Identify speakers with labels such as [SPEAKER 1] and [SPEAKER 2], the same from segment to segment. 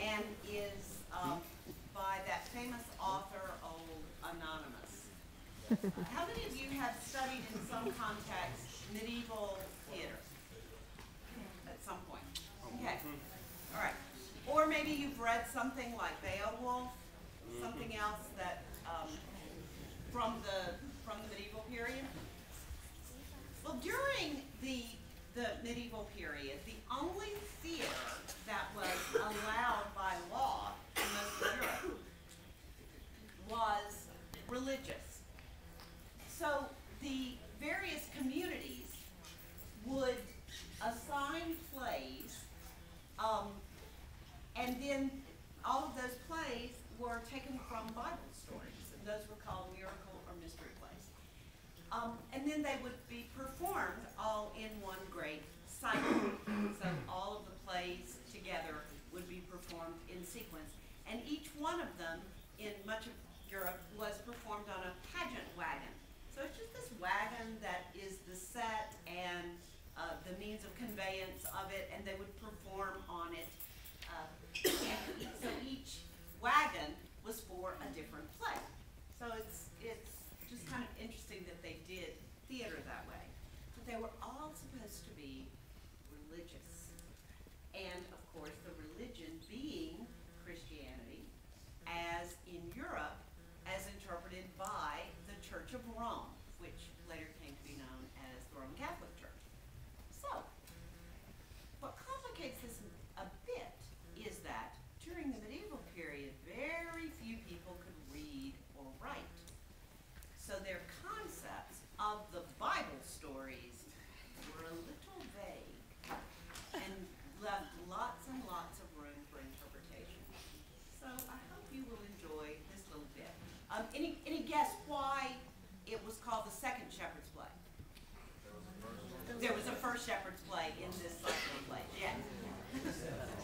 [SPEAKER 1] and is by that famous author, Old Anonymous. How many of you have studied in some context medieval theater at some point? Okay, all right. Or maybe you've read something like Beowulf, something else that from the medieval period. Well, during the medieval period, the only theater that was allowed by law in most of Europe was religious. So the various communities would assign plays, and then all of those plays were taken from Bible stories, and those were called miracle or mystery plays. And then they would be performed all in one great cycle. So all of the plays together would be performed in sequence. And each one of them in much of Europe was performed on a pageant wagon. So it's just this wagon that is the set and the means of conveyance of it, and they would perform on it. So each wagon was for a different play. So it's just kind of interesting that they did theater that way. But they were all supposed to be religious. And of course the religion being Christianity, as in Europe, as interpreted by the Church of Rome, which later came to be known as the Roman Catholic Church. So, what complicates this a bit is that during the medieval period, very few people could read or write. So their concepts of the Bible stories were a little vague and left lots and lots of room for interpretation. So I hope you will enjoy this little bit. Any guess why it was called the second shepherd's play? There was a first shepherd's play in this cycle of plays, yes.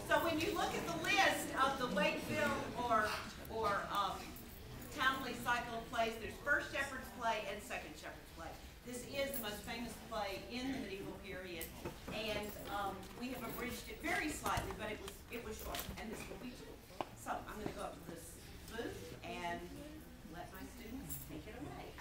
[SPEAKER 1] So when you look at the list of the Wakefield or Townley cycle of plays, there's first shepherd's play and second shepherd's play. This is the most famous play in the medieval period, and we have abridged it very slightly, but it was short, and this will be too. So I'm going to go up to this booth and let my students take it away.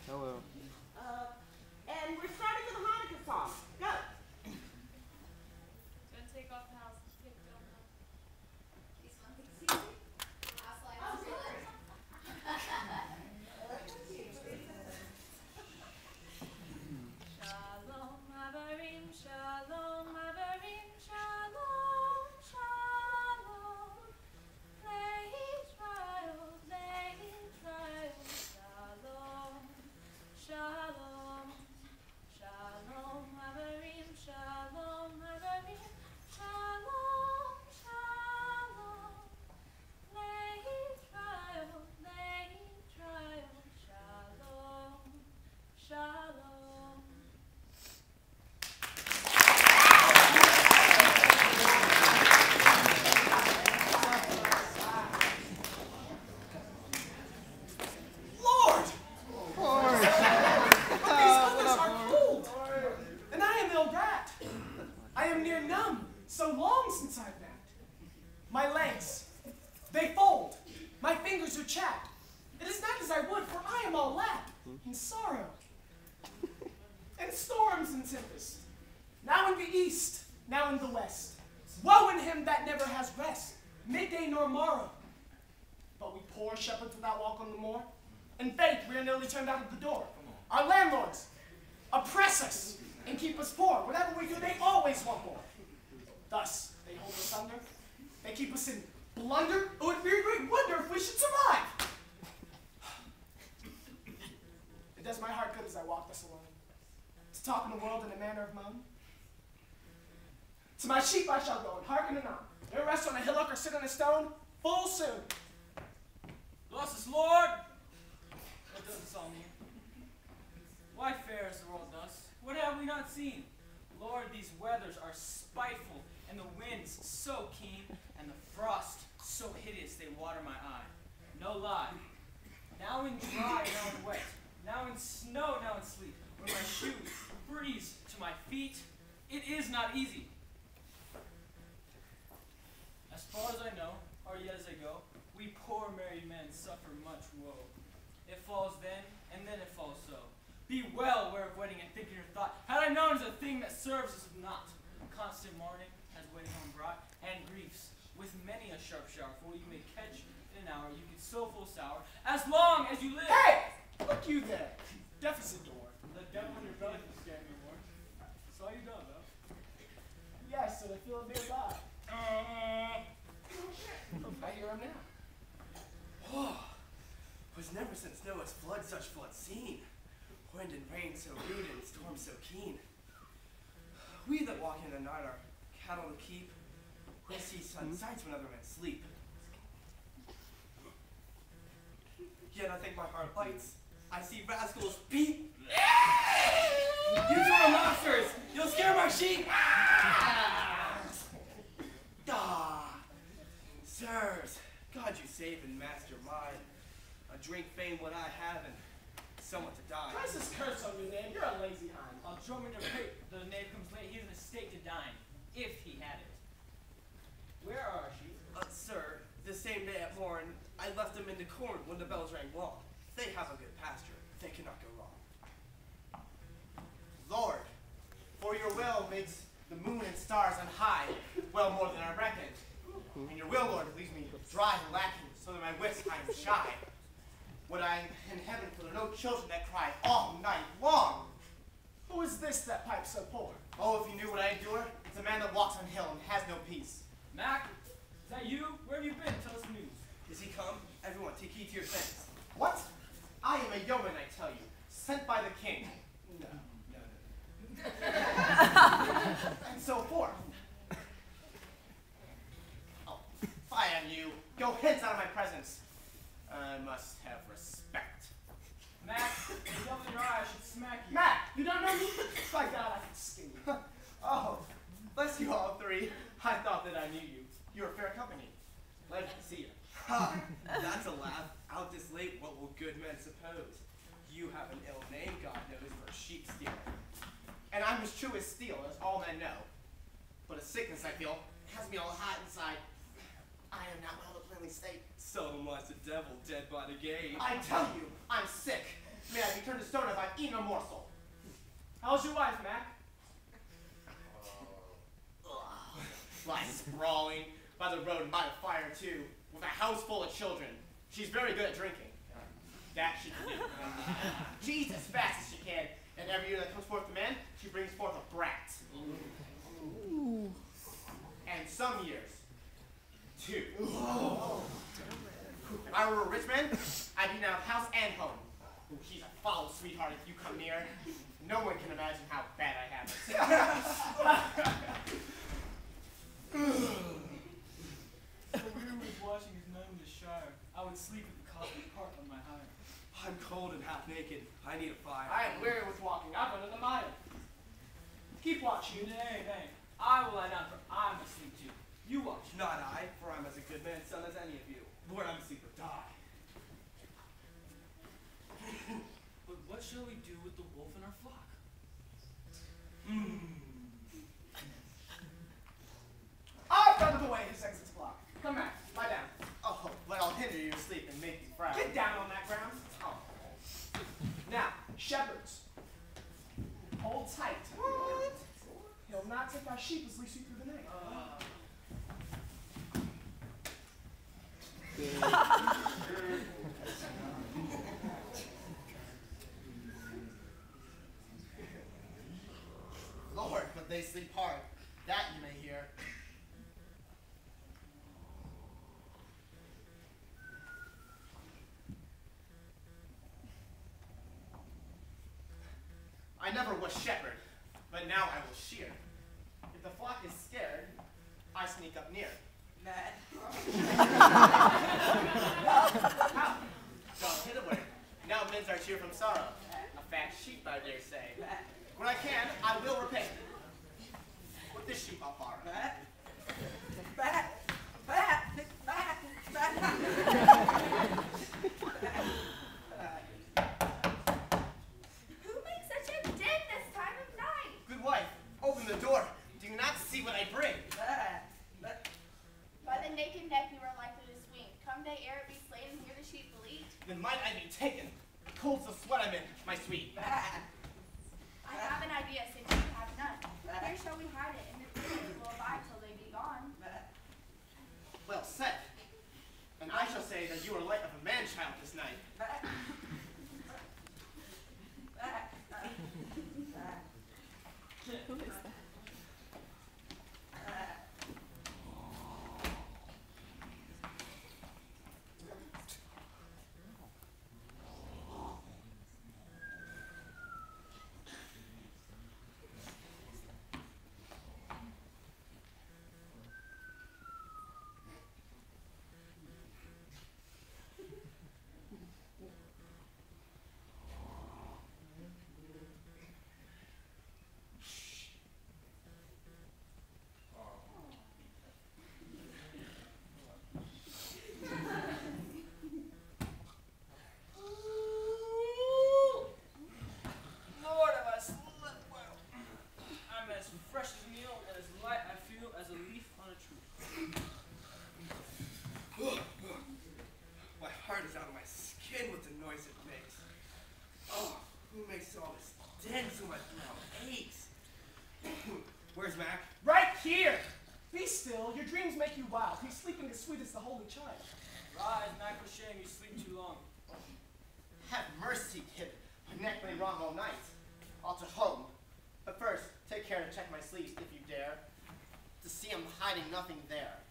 [SPEAKER 2] Hello.
[SPEAKER 1] And we're starting with a Hanukkah song. Go.
[SPEAKER 3] Gonna take off the house. Take it off the house. Shalom, Avarim, Shalom, Avarim, Shalom, Shalom. Le'Yisrael, Le'Yisrael, Shalom, Shalom, Shalom, Avarim, Shalom, Avarim, Shalom, Shalom. Le'Yisrael, Le'Yisrael, Shalom, Shalom.
[SPEAKER 4] Lord! These weathers are cold, and I am ill rat. I am near numb, so long since I've napped. My legs, they fold. My fingers are chapped. It is not as I would, for I am all lap in sorrow, and storms and tempests. Now in the east, now in the west. Woe in him that never has rest, midday nor morrow. But we poor shepherds without walk on the moor, in faith we are nearly turned out of the door. Our landlords oppress us and keep us poor. Whatever we do, they always want more. Thus, they hold us under. They keep us in blunder. It would be a great wonder if we should survive. It does my heart good as I walk this alone, to talk in the world in a manner of moan. To my sheep I shall go, and hearken anon. They rest on a hillock or sit on a stone, full soon.
[SPEAKER 5] Bless us, Lord! What does this all mean? Why fares the world thus? What have we not seen? Lord, these weathers are spiteful, and the winds so keen, and the frost so hideous they water my eye. No lie. Now in dry, now in wet, now in snow, now in sleet, when my shoes freeze to my feet, it is not easy. As far as I know, or yet as I go, we poor married men suffer much woe. It falls then, and then it falls so. Be well aware of wedding and think in your thought, had I known as a thing that serves us not. Constant mourning has wedding home brought, and griefs, with many a sharp shower, for what you may catch in an hour, you get so full sour, as long as you live.
[SPEAKER 4] Hey! Look you there. Deficit door.
[SPEAKER 5] The devil in your belly can scare me more. Saw you done, though.
[SPEAKER 4] Yes, and I feel it nearby. I hear him now.
[SPEAKER 6] Oh, was never since Noah's flood such flood seen. Wind and rain so rude and storm so keen. We that walk in the night are cattle to keep. We see sun sights when other men sleep. Yet I think my heart bites. I see rascals beat. You two are monsters! You'll scare my sheep! Sirs, God you save and master mine. A drink fame what I have and someone to die.
[SPEAKER 4] Why's this curse on your name? You're a lazy hind.
[SPEAKER 5] I'll drum in your pate. The knave comes late. He has an estate to dine, if he had it. Where are she?
[SPEAKER 6] Sir, the same day at morn, I left them in the corn when the bells rang long. They have a good pasture. They cannot go wrong.
[SPEAKER 7] Lord, for your will makes the moon and stars on high, well more than I reckoned. And your will, Lord, leaves me dry and lacking, so that my wits I am shy. Would I in heaven for there no children that cry all night long?
[SPEAKER 4] Who is this that pipes so poor?
[SPEAKER 7] Oh, if you knew what I endure, it's a man that walks on hill and has no peace.
[SPEAKER 5] Mac, is that you? Where have you been? Tell us the news.
[SPEAKER 6] Is he come? Everyone, take heed to your things.
[SPEAKER 7] What? I am a yeoman, I tell you, sent by the king.
[SPEAKER 4] No.
[SPEAKER 7] And so forth. Oh, fie on you. Go hence out of my presence. I must have respect.
[SPEAKER 5] Mac, the devil in your eye, I should smack you.
[SPEAKER 4] Matt, you don't know me? By God, I can skin you.
[SPEAKER 7] Oh, bless you all three. I thought that I knew you. You are fair company. Glad to see you.
[SPEAKER 6] Ha! That's a laugh. Out this late, what will good men suppose? You have an ill name, God knows, for sheep stealing.
[SPEAKER 7] And I'm as true as steel, as all men know. But a sickness, I feel, has me all hot inside. I am not well to plainly state.
[SPEAKER 6] Seldom lies the devil dead by the gate.
[SPEAKER 7] I tell you, I'm sick. May I be turned to stone if I've eaten a morsel.
[SPEAKER 4] How's your wife, Mac?
[SPEAKER 7] Lies sprawling by the road and by the fire, too, with a house full of children. She's very good at drinking. That she can do. She eats as fast as she can, and every year that comes forth a man, she brings forth a brat. And some years, two. If I were a rich man, I'd be now house and home. Ooh, she's a foul sweetheart if you come near. No one can imagine how bad I have it.
[SPEAKER 5] The weary was watching his men in the shire. I would sleep at the costly part of my hire.
[SPEAKER 6] I'm cold and half naked. I need a fire.
[SPEAKER 4] I am weary with walking. I've run in the mire. Keep watch, you.
[SPEAKER 5] Nay, nay. I will lie down, for I'm asleep too. You watch.
[SPEAKER 6] Not I, for I'm as a good man's son as any of you. Lord, I'm asleep or die.
[SPEAKER 5] But what shall we do with the wolf in our flock?
[SPEAKER 4] I've found the way his exit's blocked. Come back. Lie down.
[SPEAKER 7] Oh, but I'll hinder your sleep and make you frown.
[SPEAKER 4] Get down on that ground.
[SPEAKER 7] Oh.
[SPEAKER 4] Now, shepherds, hold tight. He'll not take our sheep as we sweep through the night.
[SPEAKER 7] Lord, but they sleep hard. That you may hear. I never was shepherd, but now I will shear. If the flock is scared, I sneak up near.
[SPEAKER 1] Matt.
[SPEAKER 7] How? mends our cheer from sorrow. A fat sheep, I dare say. When I can, I will repay. With this sheep I'll borrow.
[SPEAKER 3] Who makes such a din this time of night?
[SPEAKER 7] Good wife, open the door. Do you not see what I bring?
[SPEAKER 8] By the naked neck you are likely to swing. Come day ere it be slain and hear the sheep bleat.
[SPEAKER 7] Then might I be taken. Cold's the sweat I'm in, my sweet.
[SPEAKER 8] I have an idea, since you have none. Here shall we hide it, and the demons will abide till they be gone.
[SPEAKER 7] Well said. And I shall say that you are light of a man-child this night.
[SPEAKER 2] Who is that?
[SPEAKER 5] Lord, have I slept well? I'm as fresh as a meal and as light I feel as a leaf on a tree.
[SPEAKER 6] My heart is out of my skin with the noise it makes. Oh, who makes all this din so my brow aches? Where's Mac?
[SPEAKER 4] Right here! Be still. Your dreams make you wild. He's sleeping as sweet as the Holy Child.
[SPEAKER 5] Rise, Mac, for shame, you sleep too long.
[SPEAKER 7] Have mercy, kid. My neck may wrong all night. I'll to home. But first, take care to check my sleeves if you dare. To see I'm hiding nothing there.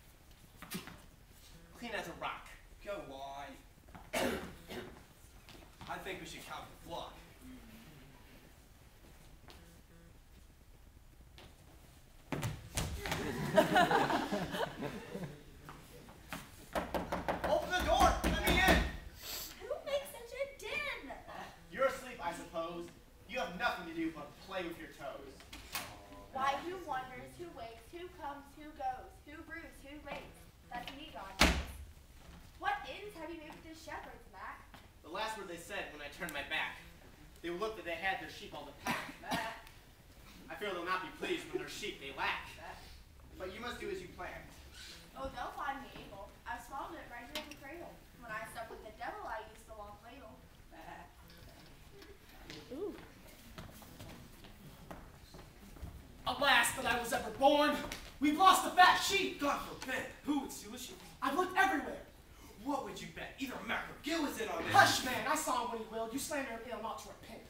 [SPEAKER 7] Clean as a rock.
[SPEAKER 6] Go on. I think we should count the flock.
[SPEAKER 7] Open the door! Let me in!
[SPEAKER 3] Who makes such a din?
[SPEAKER 7] You're asleep, I suppose. You have nothing to do but play with your toes.
[SPEAKER 8] Why, who wonders, who wakes, who comes, who goes, who brews, who rakes? That's me, God knows. What ends have you made with the shepherds, Mac?
[SPEAKER 7] The last word they said when I turned my back. They looked that they had their sheep all to pack. I fear they'll not be pleased when their sheep they lack. But you must do as you planned.
[SPEAKER 8] Oh, they'll find me able. I've swallowed it right here in the cradle. When I slept with the devil, I used the long ladle.
[SPEAKER 2] Ooh.
[SPEAKER 4] Alas that I was ever born! We've lost a fat sheep!
[SPEAKER 6] God forbid. Who would steal a sheep?
[SPEAKER 4] I've looked everywhere.
[SPEAKER 6] What would you bet? Either Mac or Gil is in on this.
[SPEAKER 4] Hush, man! I saw him when he willed. You slander him, he'll not to repent.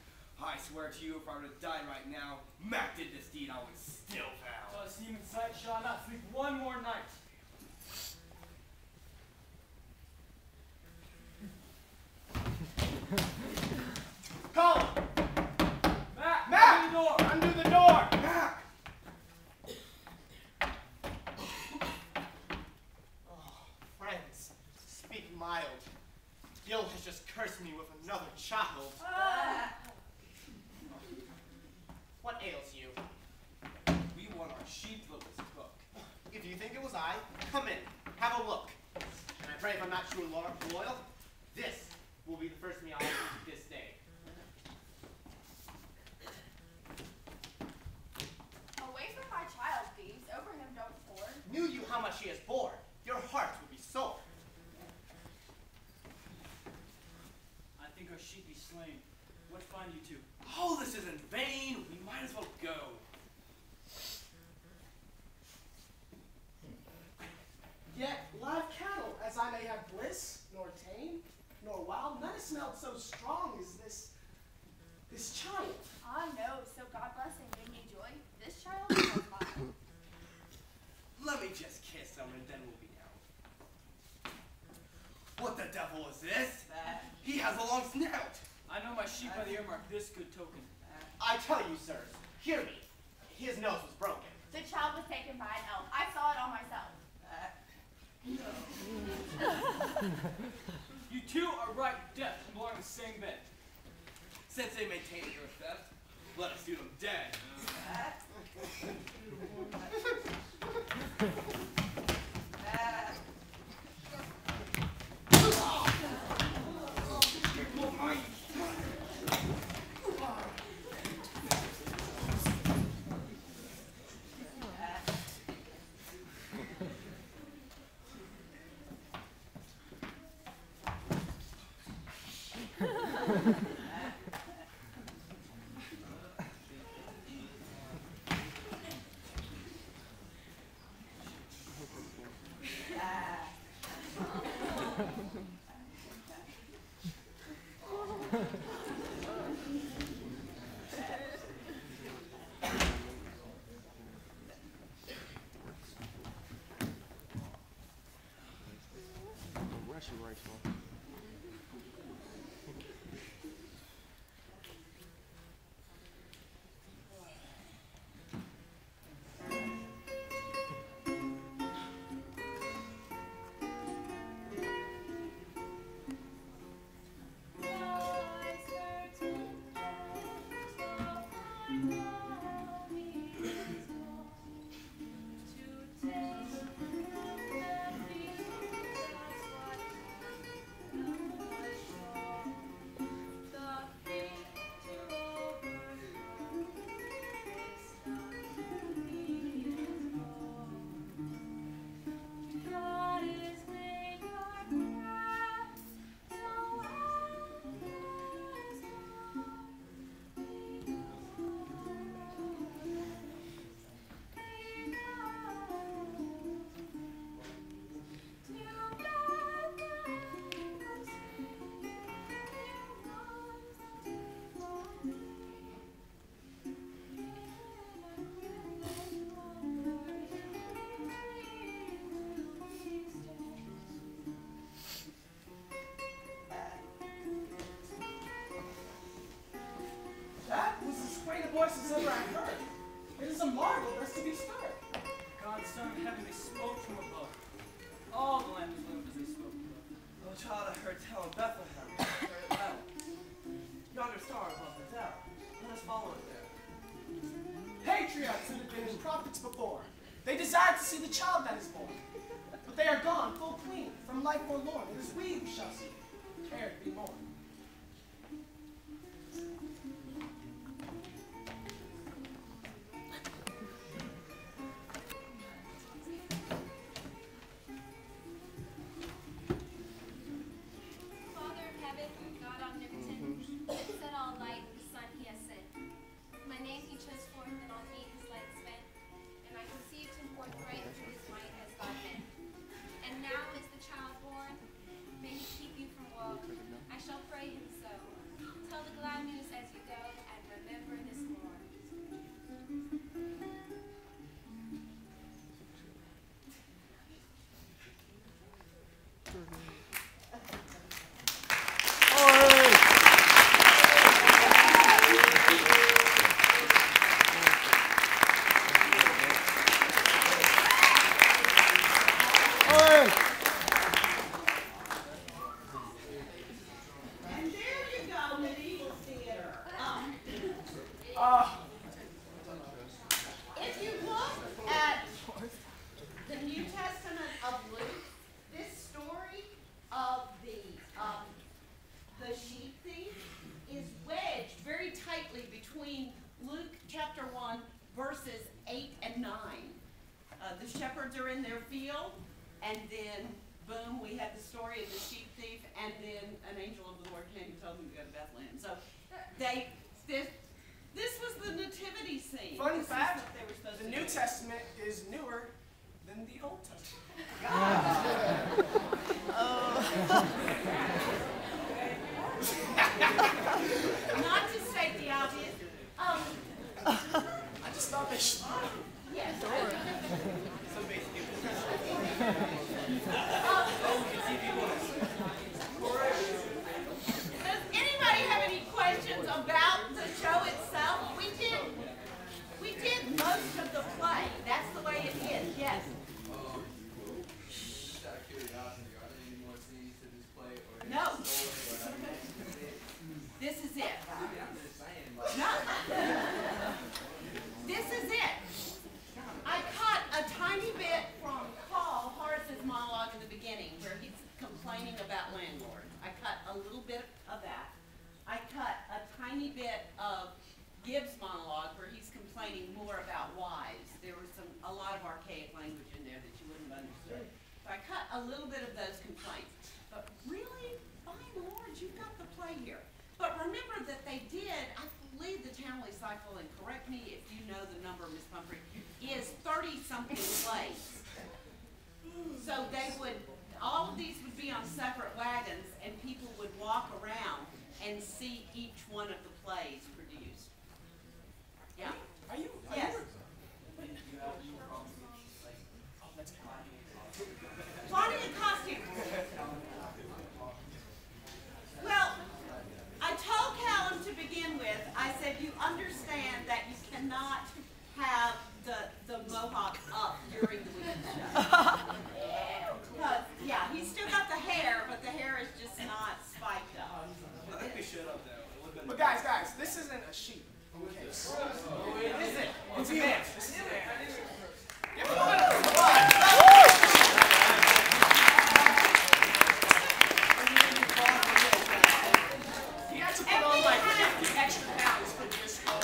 [SPEAKER 6] I swear to you, if I were to die right now, Mac did this deed, I would still vow.
[SPEAKER 5] Does human sight shall not sleep one more night.
[SPEAKER 4] Call him!
[SPEAKER 5] Mac!
[SPEAKER 4] Mac!
[SPEAKER 5] Open the door!
[SPEAKER 4] Undo the door!
[SPEAKER 6] Mac!
[SPEAKER 7] Oh, friends, speak mild. Gil has just cursed me with another child. What ails you?
[SPEAKER 6] We want our sheep livers cooked.
[SPEAKER 7] If you think it was I, come in, have a look. And I pray if I'm not true and loyal, this will be the first meal I'll eat this day.
[SPEAKER 8] Away from my child, thieves. Over him don't pour.
[SPEAKER 7] Knew you how much he has borne, your hearts would be sore.
[SPEAKER 5] I think our sheep be slain. What find you two?
[SPEAKER 6] Oh, this is in vain. We might as well go.
[SPEAKER 4] Yet live cattle, as I may have bliss, nor tame, nor wild, none has smelled so strong as this child.
[SPEAKER 8] Ah, no. So God bless and give me joy. This child is mine.
[SPEAKER 6] Let me just kiss him and then we'll be out. What the devil is this? He has a long snout.
[SPEAKER 5] I know my sheep by the earmark, this good token.
[SPEAKER 7] I tell you, sirs, hear me. His nose was broken.
[SPEAKER 8] The child was taken by an elf. I saw it all myself.
[SPEAKER 5] You two are right deaf and belong in the same bed.
[SPEAKER 6] Since they maintain your theft, let us do them dead.
[SPEAKER 2] Russian rifle.
[SPEAKER 4] voices ever I heard. It is a marvel that's to be stirred.
[SPEAKER 5] God's Son of Heaven, they spoke from above. All the land was moved as they spoke above.
[SPEAKER 6] Oh, child, I heard tell in Bethlehem. Very well. Yonder star above the dell. Let us follow it there.
[SPEAKER 4] Patriots that have been as prophets before. They desire to see the child that is born. But they are gone, full clean, from life forlorn. It is we who shall see, ere it be born.
[SPEAKER 3] Father of heaven, God omnipotent, set all light, the Son he has sent. My name he chose forth, and on me his light spent, and I conceived him forthright to his might as God meant. And now is the child born, may he keep you from woe. I shall pray him so. Tell the glad news as you go, and remember this morn.
[SPEAKER 1] And there you go, medieval theater. If you look at the New Testament of Luke, this story of the sheep thief is wedged very tightly between Luke chapter 1, verses 8 and 9. The shepherds are in their field, and then, boom, we had the story of the sheep thief, and then an angel of the Lord came and told them to go to Bethlehem. So this was the nativity scene.
[SPEAKER 4] Fun
[SPEAKER 1] This is
[SPEAKER 4] fact,
[SPEAKER 1] what they were supposed
[SPEAKER 4] the
[SPEAKER 1] to
[SPEAKER 4] New
[SPEAKER 1] do.
[SPEAKER 4] Testament is newer than the Old Testament.
[SPEAKER 1] Not to state the obvious.
[SPEAKER 4] I just thought they should.
[SPEAKER 1] Yes.
[SPEAKER 6] Some basic
[SPEAKER 1] Does anybody have any questions about the show itself? We did most of the play. That's the way it is. Yes.
[SPEAKER 9] Just out of curiosity, are there any more scenes to this play? Or
[SPEAKER 1] No. This is it. Gibbs monologue where he's complaining more about wives. There was a lot of archaic language in there that you wouldn't have understood. So I cut a little bit of those complaints. But really, by and large, you've got the play here. But remember that they did, I believe the Townley cycle, and correct me if you know the number, Miss Pumphrey, is 30-something plays. So they would, all of these would be on separate wagons, and people would walk around and see each one of the plays produced. Yeah.
[SPEAKER 4] Are you?
[SPEAKER 1] Yes.
[SPEAKER 4] Oh, that's
[SPEAKER 1] Plenty of costumes. Well, I told Callum to begin with, I said, you understand that you cannot have the mohawk up during the weekend show. Because, yeah, he's still got the hair, but the hair is just not spiked up.
[SPEAKER 6] I think we should up there.
[SPEAKER 4] But guys, this isn't a sheep. Okay.
[SPEAKER 1] What is it?
[SPEAKER 4] It's a man. This is a man. Give him a He had to put on like 50 extra pounds for this role.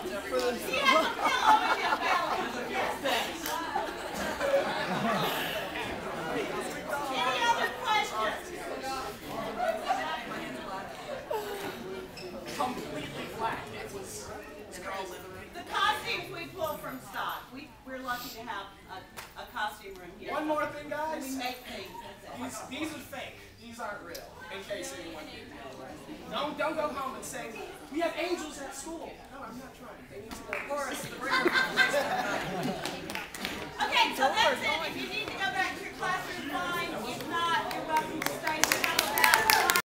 [SPEAKER 1] He has a pillow in his belly. Yes. Any other questions?
[SPEAKER 4] Completely flat. It was crazy.
[SPEAKER 1] The costumes we pull from stock. We're lucky to have a costume room here.
[SPEAKER 4] One more thing, guys.
[SPEAKER 1] We make things. That's it.
[SPEAKER 4] These are fake. These aren't real. In case anyone didn't know. Don't go home and say, we have angels at school. No, I'm not trying. They need to know.
[SPEAKER 1] Or a